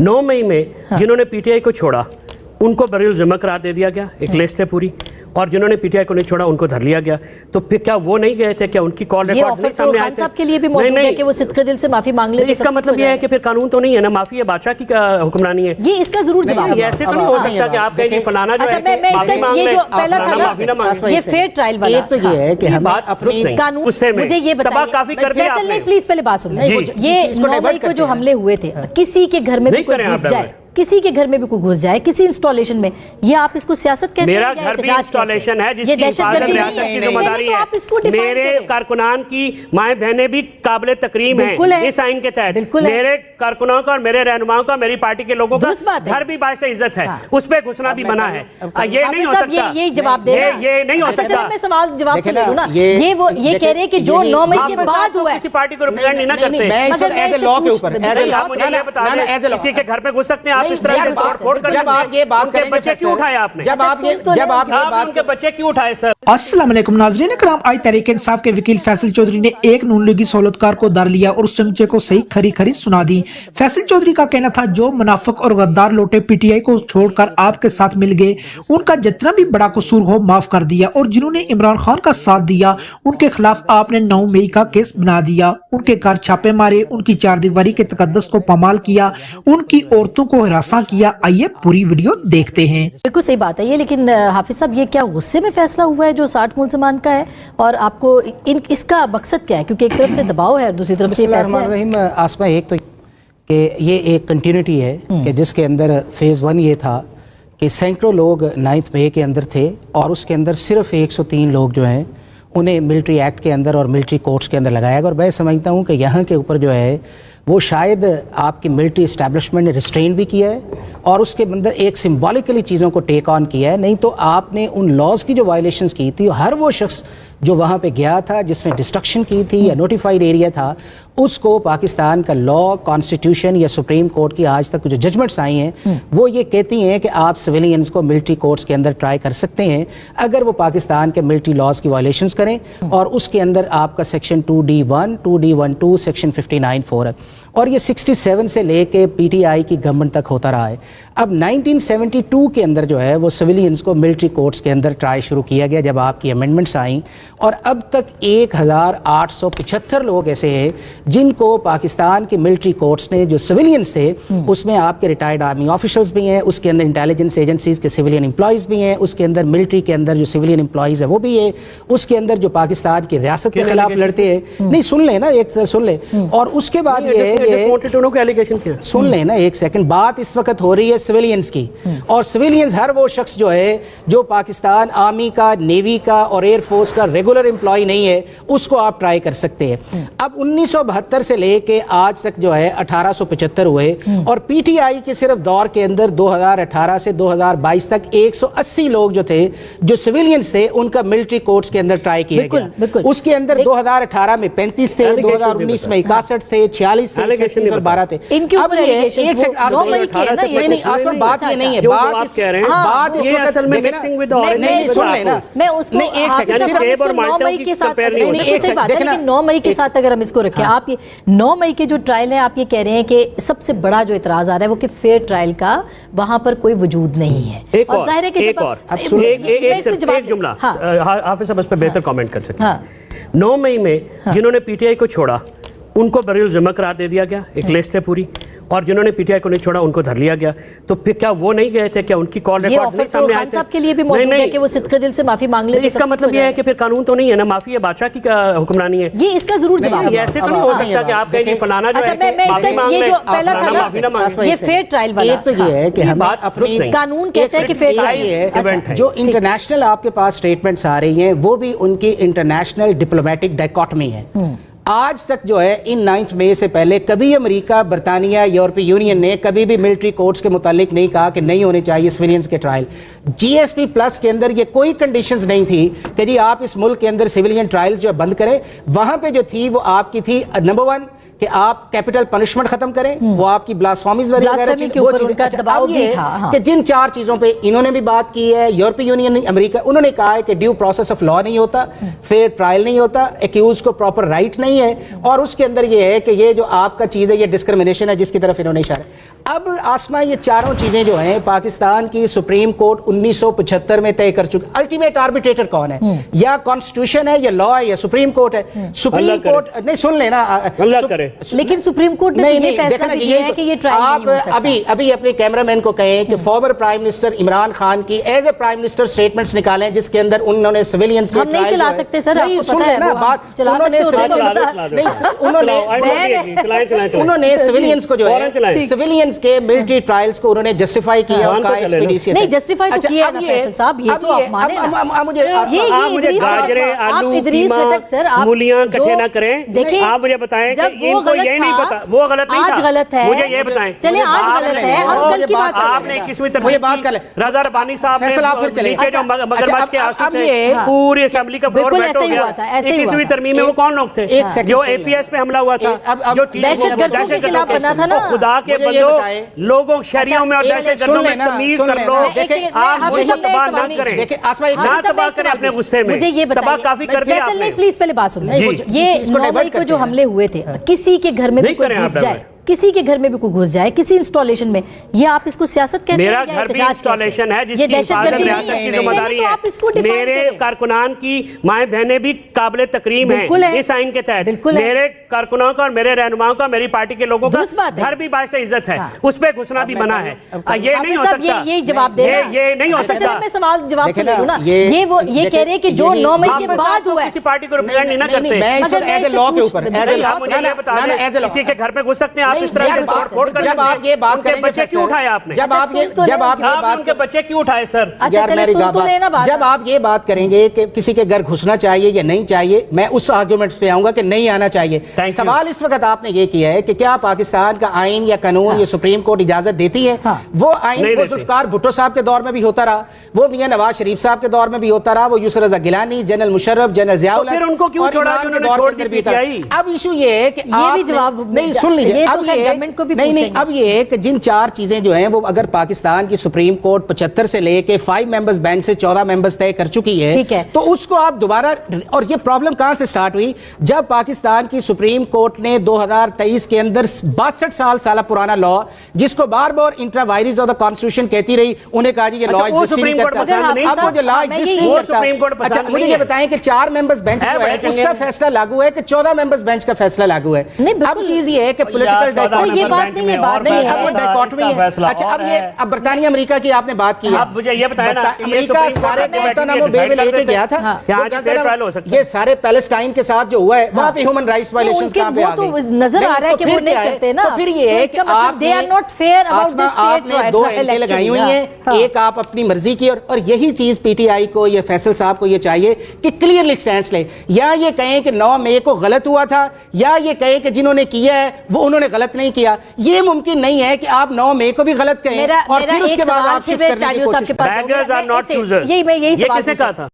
9 मई में जिन्होंने पीटीआई को छोड़ा उनको बरीउल ज़िम्मा करार दे दिया गया, एक लिस्ट है पूरी, और जिन्होंने पीटीआई को नहीं छोड़ा उनको धर लिया गया। तो फिर क्या वो नहीं गए थे? क्या उनकी कॉल रिकॉर्ड्स नहीं सामने आए थे? साहब के लिए भी मौजूद है कि वो सिद्दीक़ दिल से माफी मांग ले। इसका मतलब ये है कि फिर कानून तो नहीं है ना, माफी है बादशाह की हुक्मरानी है। ये इसका जरूर जवाब है। ऐसे तो नहीं हो सकता कि आप कहेंगे फलाना जो है ये जो पहला था ये फेयर ट्रायल वाला, एक तो ये है कि हम अपनी कानून, मुझे ये बताइए काफी करके आपने प्लीज पहले बात सुनिए। ये 9 मई को जो हमले हुए थे, किसी के घर में भी कोई घुस जाए, किसी के घर में भी कोई घुस जाए, किसी इंस्टॉलेशन में, ये आप इसको सियासत कहते हैं? मेरा घर भी इंस्टॉलेशन है जिसकी रियासत की जिम्मेदारी है। मेरे कारकुनान की माएं बहनें भी काबिल तकरीम हैं इस आइन के तहत। मेरे कारकुनाओं का और मेरे रहनुमाओं का, मेरी पार्टी के लोगों का घर भी बाइस इज्जत है, उस पे घुसना भी मना है। ये नहीं हो सकता, ये जवाब दे, ये नहीं हो सकता। मैं सवाल जवाब ले लूं ना, ये कह रहे हैं कि जो 9 मई के बाद हुआ है, किसी पार्टी को रिप्रेजेंट नहीं ना करते। एज ए लॉ के ऊपर किसी के घर पे घुस सकते हैं आप इस तरह से? जब आप ये बात करेंगे, बच्चे क्यों उठाए आपने? जब आप ये बात उनके बच्चे क्यों उठाए सर? अस्सलाम वालेकुम नाज़रीन इकराम, आज तहरीक इंसाफ के वकील फैसल चौधरी ने एक नून लीगी सहूलतकार को दर लिया और उस चमचे को सही खरी खरी सुना दी। फैसल चौधरी का कहना था जो मुनाफिक और गद्दार लोटे पीटीआई को छोड़कर आपके साथ मिल गए, उनका जितना भी बड़ा कसूर हो माफ कर दिया, और जिन्होंने इमरान खान का साथ दिया उनके खिलाफ आपने 9 मई का केस बना दिया, उनके घर छापे मारे, उनकी चारदीवारी के तकद्दस को पामाल किया, उनकी औरतों को हिरासा किया। आइए पूरी वीडियो देखते हैं। बिल्कुल सही बात है ये, लेकिन हाफिज साहब ये क्या गुस्से में फैसला हुआ है जो 60 मुलजमान का है, और आपको इसका मकसद क्या है? क्योंकि एक तरफ से दबाव है और दूसरी तरफ से फैसला है। आसमा, एक तो कि ये एक कंटिन्यूटी है कि जिसके अंदर फेज़ 1 ये था कि सैकड़ों लोग 9 मई के अंदर थे और उसके अंदर सिर्फ 103 लोग जो हैं उन्हें मिलिट्री एक्ट के अंदर और मिलिट्री कोर्ट्स के अंदर लगाया गया। और मैं समझता हूँ कि यहाँ के ऊपर जो है वो शायद आपकी मिलिट्री इस्टेब्लिशमेंट ने रिस्ट्रेन भी किया है और उसके अंदर एक सिंबॉलिकली चीज़ों को टेक ऑन किया है। नहीं तो आपने उन लॉज की जो वायलेशंस की थी, हर वो शख्स जो वहाँ पे गया था जिसने डिस्ट्रक्शन की थी या नोटिफाइड एरिया था, उसको पाकिस्तान का लॉ, कॉन्स्टिट्यूशन या सुप्रीम कोर्ट की आज तक जो जजमेंट्स आई हैं वो ये कहती हैं कि आप सिविलियंस को मिलिट्री कोर्ट्स के अंदर ट्राई कर सकते हैं अगर वो पाकिस्तान के मिलिट्री लॉज की वायलेशंस करें, और उसके अंदर आपका सेक्शन 2D1, 2D12, सेक्शन 59(4) है, और ये 67 से लेके पीटीआई की गवर्नमेंट तक होता रहा है। अब 1972 के अंदर जो है वो सिविलियंस को मिलिट्री कोर्ट्स के अंदर ट्राई शुरू किया गया जब आपकी अमेंडमेंट्स आई, और अब तक 1875 लोग ऐसे हैं जिनको पाकिस्तान के मिलिट्री कोर्ट्स ने, जो सिविलियंस थे उसमें आपके रिटायर्ड आर्मी ऑफिसर्स भी हैं, उसके अंदर इंटेलिजेंस एजेंसीज के सिविलियन एम्प्लॉयज़ भी हैं, उसके अंदर मिलिट्री के अंदर जो सिविलियन एम्प्लॉयज़ है वो भी है, उसके अंदर जो पाकिस्तान की रियासत के खिलाफ लड़ते हैं, नहीं सुन ले ना, एक सुन ले, और उसके बाद ये सुन ले ना एक सेकंड, बात इस वक्त हो रही है सिविलियंस की, और सिविलियंस हर वो शख्स जो है जो पाकिस्तान आर्मी का, नेवी का और एयरफोर्स का रेगुलर एम्प्लॉय नहीं है उसको आप ट्राई कर सकते हैं। अब 1972 से लेके आज तक जो है 1875 हुए, और पीटीआई के सिर्फ दौर के अंदर 2018 से 2022 तक 180 लोग जो थे जो सिविलियंस थे उनका मिलिट्री कोर्ट्स के अंदर ट्राई किया गया। उसके अंदर 2018 में 35 थे, 2019 में 61 थे, 46 थे, 36 और 12 थे। अब ये एक सेकंड, बात ये नहीं है, बात इस वक्त नहीं, सुन लेना, मैं उसको नहीं, एक सेकंड, 9 मई के साथ, लेकिन 9 मई के साथ अगर हम इसको रखें, आप ये 9 मई के जो ट्रायल है, आप ये कह रहे हैं कि सबसे बड़ा जो इतराज आ रहा है वो कि फेयर ट्रायल का वहां पर कोई वजूद नहीं है। और जाहिर है कि एक जुमला हाफिज साहब इस पे बेहतर कमेंट कर सकते हैं। 9 मई में जिन्होंने पीटीआई को छोड़ा उनको बरीउल ज़िम्मा करार दे दिया गया, एक लिस्ट है पूरी, और जिन्होंने पीटीआई को नहीं छोड़ा उनको धर लिया गया। तो फिर क्या वो नहीं गए थे? क्या उनकी कॉल रिकॉर्ड्स नहीं सामने आए थे? साहब के लिए भी मौजूद है कि वो सिद्दीक़ दिल से माफी मांग ले। इसका मतलब ये है कि फिर कानून तो नहीं है ना, माफी है बादशाह की हुक्मरानी है। ये इसका जरूर जवाब है। ऐसे तो नहीं हो सकता कि आप कहेंगे फलाना जो है ये जो पहला था ये फेयर ट्रायल वाला, एक तो ये है कि हम अपनी कानून कहते हैं कि फेयर ट्रायल है। जो इंटरनेशनल आपके पास स्टेटमेंट्स आ रही हैं वो भी उनकी इंटरनेशनल डिप्लोमेटिक डायकॉटमी है। आज तक जो है इन 9 मई से पहले कभी अमेरिका, बरतानिया, यूरोपीय यूनियन ने कभी भी मिलिट्री कोर्ट्स के मुतालिक नहीं कहा कि नहीं होने चाहिए सिविलियंस के ट्रायल। जीएसपी प्लस के अंदर ये कोई कंडीशंस नहीं थी कि जी आप इस मुल्क के अंदर सिविलियन ट्रायल्स जो बंद करें। वहां पे जो थी वो आपकी थी नंबर 1 कि आप कैपिटल पनिशमेंट खत्म करें, वो आपकी ब्लास्फेमीज वगैरह वो चीजें कि जिन 4 चीजों पे इन्होंने भी बात की है, यूरोपीय यूनियन, अमेरिका, उन्होंने कहा है कि ड्यू प्रोसेस ऑफ लॉ नहीं होता, फेयर ट्रायल नहीं होता, एक्यूज को प्रॉपर राइट नहीं है, और उसके अंदर ये है कि ये जो आपका चीज है ये डिस्क्रिमिनेशन है जिसकी तरफ इन्होंने इशारा। اب آسما یہ چاروں چیزیں جو ہیں پاکستان کی سپریم کورٹ 1975 میں طے کر چکی. الٹیمیٹ آربیٹریٹر کون ہے؟ یا کانسٹیٹیوشن ہے یا لا ہے یا سپریم کورٹ ہے؟ سپریم کورٹ نہیں سن لینا اللہ کرے. لیکن سپریم کورٹ نے یہ فیصلہ کیا ہے کہ یہ ٹرائل نہیں ہو سکتا. ابھی اپنے کیمرہ مین کو کہیں کہ former prime minister Imran Khan کی as a prime minister statements نکالیں جس کے اندر انہوں نے سویلینز کے ہم نہیں چلا سکتے سر, آپ کو پتہ ہے بات انہوں نے سویلینز کو جو ہے سویلینز کے ملٹری ٹرائلز کو انہوں نے جسٹیفائی کیا ان کا ایکسپیڈیشن نہیں جسٹیفائی تو کیا نا فیصل صاحب, یہ تو آپ مانے نا. مجھے گاجریں آلو قیمہ مولیاں کٹھے نہ کریں. آپ مجھے بتائیں کہ ان کو یہ نہیں پتا وہ غلط نہیں تھا, آج غلط ہے مجھے یہ بتائیں. چلیں آج غلط ہے, ہم کل کی بات کریں. آپ نے 21ویں ترمیم رضا ربانی صاحب نے نیچے جو مگرمچھ کے آنسو تھے پوری اسمبلی کا فلور بیٹھ ہو گیا. 21ویں ترمیم میں وہ کون لوگ تھے جو اے پی ایس پہ حملہ ہوا تھا, جو دہشت گردوں کے خلاف بنا تھا نا. خدا کے بندو لوگوں شہریوں میں اور دہشت گردوں میں تمیز کر لو. آپ مجھے تباہ نہ کریں, نہ تباہ کریں اپنے غصے میں. مجھے یہ تباہ کافی کر دیا آپ نے. پلیز پہلے بات سنیں. یہ 9 مئی کو جو حملے ہوئے تھے, کسی کے گھر میں بھی کوئی گھس جائے, کسی کے گھر میں بھی کوئی گھس جائے کسی انسٹالیشن میں, یہ آپ اس کو سیاست کہتے ہیں میرا گھر بھی انسٹالیشن ہے جس کی حفاظت ریاست کی ذمہ داری ہے. میرے کارکنان کی مائیں بہنیں بھی قابل تکریم ہیں اس آئین کے تحت. میرے کارکنوں کا اور میرے رہنماؤں کا میری پارٹی کے لوگوں کا گھر بھی باعث عزت ہے, اس پہ گھسنا بھی منع ہے. یہ نہیں ہو سکتا, یہ جواب دے یہ نہیں ہو سکتا. میں سوال جواب تو لے لوں نا. یہ کہہ رہے کہ جو 9 مئی کے بعد ہوا ہے کسی پارٹی کو ریپرزینٹ نہیں نہ کرتے. آپ مجھے یہ بتا دیں کسی کے گھر پہ گھس سکتے ہیں آپ اس طرح سے. جب آپ یہ بات کریں بچے کیوں اٹھائے آپ نے, جب آپ ان کے بچے کیوں اٹھائے سر؟ جب آپ یہ بات کریں گے کہ کسی کے گھر گھسنا چاہیے یا نہیں چاہیے, میں اس آرگومنٹ پہ آؤں گا کہ نہیں آنا چاہیے. سوال اس وقت آپ نے یہ کیا ہے کہ کیا پاکستان کا آئین یا قانون یا سپریم کورٹ اجازت دیتی ہے؟ وہ آئین وہ ذوالفقار بھٹو صاحب کے دور میں بھی ہوتا رہا, وہ میاں نواز شریف صاحب کے دور میں بھی ہوتا رہا, وہ یوسف رضا گیلانی, جنرل مشرف, جنرل ضیاء الحق, پھر ان کو کیوں چھوڑا جنہوں نے چھوڑ دی پی ٹی آئی؟ اب ایشو یہ ہے کہ آپ نہیں سن لیجیے, اب یہ کہ جن 4 چیزیں جو ہیں وہ اگر پاکستان کی سپریم کورٹ 75 سے لے کے 5 ممبرز بینچ سے 14 ممبرز طے کر چکی ہے, تو اس کو آپ دوبارہ, اور یہ پرابلم کہاں سے سٹارٹ ہوئی جب پاکستان کی سپریم کورٹ نے 2023 کے اندر 62 سالہ پرانا لا جس کو بار بار intra vires of the constitution کہتی رہی, انہیں کہا جی یہ لا ایگزسٹ نہیں کرتا. اب وہ جو لا ایگزسٹ نہیں کرتا, اچھا مجھے یہ بتائیں کہ 4 ممبرز بینچ جو ہے اس کا فیصلہ لاگو ہے کہ 14 ممبرز بینچ کا فیصلہ لاگو ہے؟ اب چیز یہ ہے کہ پولیٹیکل ڈائکوٹمی ہے. اچھا اب یہ اب برطانیہ امریکہ کی آپ نے بات کی ہے, اب مجھے یہ بتائیں نا امریکہ سارے گوانتانامو بے میں لے کے گیا تھا, یہ سارے پیلسٹائن کے ساتھ جو ہوا ہے وہاں پہ ہیومن رائٹس وائلیشنز کہاں پہ آ گئی؟ نظر آ رہا ہے کہ وہ نہیں کرتے نا. تو پھر یہ ہے کہ آپ نے 2 اینٹیں لگائی ہوئی ہیں, ایک آپ اپنی مرضی کی, اور یہی چیز پی ٹی آئی کو یہ فیصل صاحب کو یہ چاہیے کہ کلیئرلی سٹینس لے, یا یہ کہیں کہ 9 مئی کو غلط ہوا تھا, یا یہ کہیں کہ جنہوں نے کیا ہے وہ انہوں نے غلط نہیں کیا. یہ ممکن نہیں ہے کہ آپ 9 مئی کو بھی غلط کہیں اور پھر اس کے بعد آپ شفٹ کرنے کی کوشش کریں. بیگرز آر ناٹ چوزرز, یہ کس نے کہا تھا؟